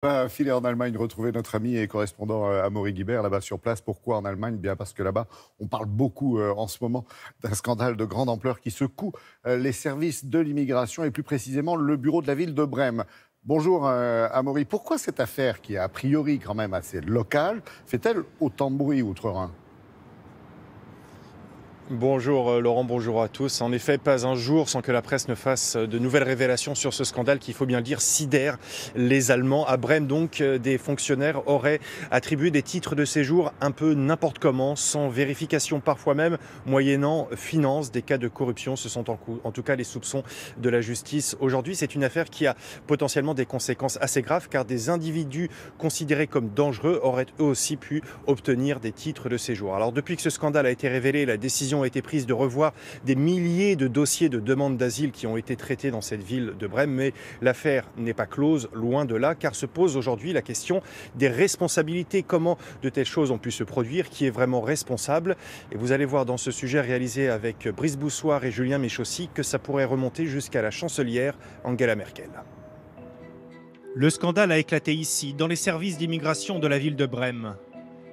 On va filer en Allemagne, retrouver notre ami et correspondant Amaury Guibert là-bas sur place. Pourquoi en Allemagne? Bien parce que là-bas, on parle beaucoup en ce moment d'un scandale de grande ampleur qui secoue les services de l'immigration et plus précisément le bureau de la ville de Brême. Bonjour Amaury, pourquoi cette affaire qui est a priori quand même assez locale fait-elle autant de bruit outre-Rhin? Bonjour Laurent, bonjour à tous. En effet, pas un jour sans que la presse ne fasse de nouvelles révélations sur ce scandale qui, il faut bien le dire, sidère les Allemands. À Brême, donc, des fonctionnaires auraient attribué des titres de séjour un peu n'importe comment, sans vérification parfois même, moyennant finance. Des cas de corruption, ce sont en tout cas les soupçons de la justice. Aujourd'hui, c'est une affaire qui a potentiellement des conséquences assez graves car des individus considérés comme dangereux auraient eux aussi pu obtenir des titres de séjour. Alors depuis que ce scandale a été révélé, la décision a été prise de revoir des milliers de dossiers de demandes d'asile qui ont été traités dans cette ville de Brême. Mais l'affaire n'est pas close, loin de là, car se pose aujourd'hui la question des responsabilités. Comment de telles choses ont pu se produire? Qui est vraiment responsable? Et vous allez voir dans ce sujet réalisé avec Brice Boussoir et Julien Méchaussy que ça pourrait remonter jusqu'à la chancelière Angela Merkel. Le scandale a éclaté ici, dans les services d'immigration de la ville de Brême.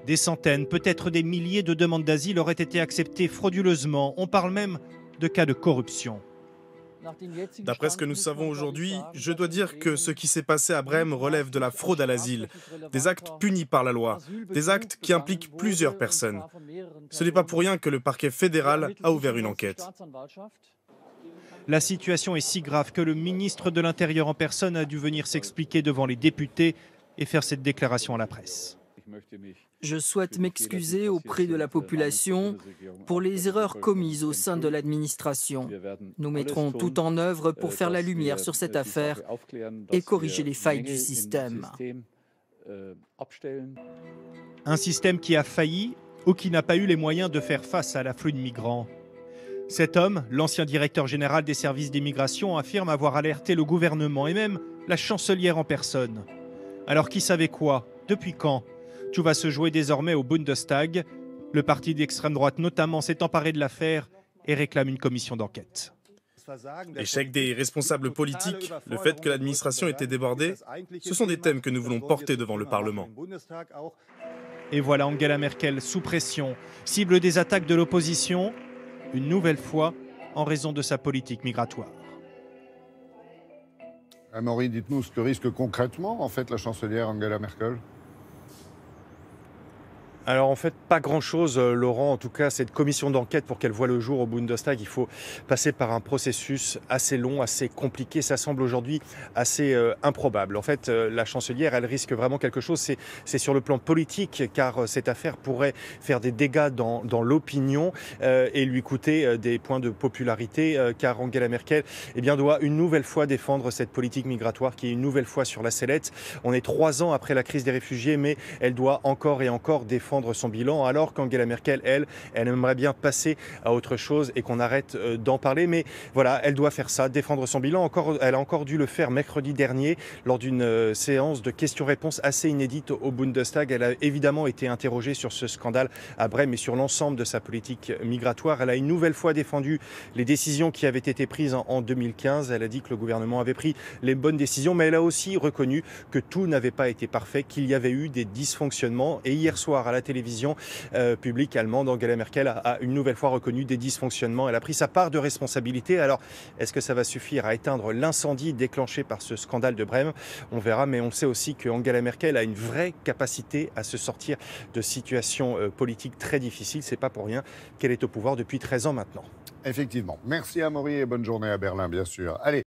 Des centaines, peut-être des milliers de demandes d'asile auraient été acceptées frauduleusement. On parle même de cas de corruption. D'après ce que nous savons aujourd'hui, je dois dire que ce qui s'est passé à Brême relève de la fraude à l'asile, des actes punis par la loi, des actes qui impliquent plusieurs personnes. Ce n'est pas pour rien que le parquet fédéral a ouvert une enquête. La situation est si grave que le ministre de l'Intérieur en personne a dû venir s'expliquer devant les députés et faire cette déclaration à la presse. Je souhaite m'excuser auprès de la population pour les erreurs commises au sein de l'administration. Nous mettrons tout en œuvre pour faire la lumière sur cette affaire et corriger les failles du système. Un système qui a failli ou qui n'a pas eu les moyens de faire face à l'afflux de migrants. Cet homme, l'ancien directeur général des services d'immigration, affirme avoir alerté le gouvernement et même la chancelière en personne. Alors qui savait quoi? Depuis quand? Tout va se jouer désormais au Bundestag. Le parti d'extrême droite notamment s'est emparé de l'affaire et réclame une commission d'enquête. L'échec des responsables politiques, le fait que l'administration était débordée, ce sont des thèmes que nous voulons porter devant le Parlement. Et voilà Angela Merkel sous pression, cible des attaques de l'opposition, une nouvelle fois en raison de sa politique migratoire. Amaury, dites-nous ce que risque concrètement en fait la chancelière Angela Merkel. Alors en fait, pas grand-chose, Laurent. En tout cas, cette commission d'enquête, pour qu'elle voie le jour au Bundestag, il faut passer par un processus assez long, assez compliqué. Ça semble aujourd'hui assez improbable. En fait, la chancelière, elle risque vraiment quelque chose. C'est sur le plan politique, car cette affaire pourrait faire des dégâts dans l'opinion et lui coûter des points de popularité, car Angela Merkel doit une nouvelle fois défendre cette politique migratoire qui est une nouvelle fois sur la sellette. On est 3 ans après la crise des réfugiés, mais elle doit encore et encore défendre son bilan, alors qu'Angela Merkel, elle aimerait bien passer à autre chose et qu'on arrête d'en parler. Mais voilà, elle doit faire ça, défendre son bilan. Elle a encore dû le faire mercredi dernier lors d'une séance de questions-réponses assez inédite au Bundestag. Elle a évidemment été interrogée sur ce scandale à Brême et sur l'ensemble de sa politique migratoire. Elle a une nouvelle fois défendu les décisions qui avaient été prises en 2015. Elle a dit que le gouvernement avait pris les bonnes décisions, mais elle a aussi reconnu que tout n'avait pas été parfait, qu'il y avait eu des dysfonctionnements. Et hier soir, à la télévision publique allemande, Angela Merkel a une nouvelle fois reconnu des dysfonctionnements. Elle a pris sa part de responsabilité. Alors, est-ce que ça va suffire à éteindre l'incendie déclenché par ce scandale de Brême? On verra, mais on sait aussi que Angela Merkel a une vraie capacité à se sortir de situations politiques très difficiles. C'est pas pour rien qu'elle est au pouvoir depuis 13 ans maintenant. Effectivement. Merci Amaury et bonne journée à Berlin, bien sûr. Allez.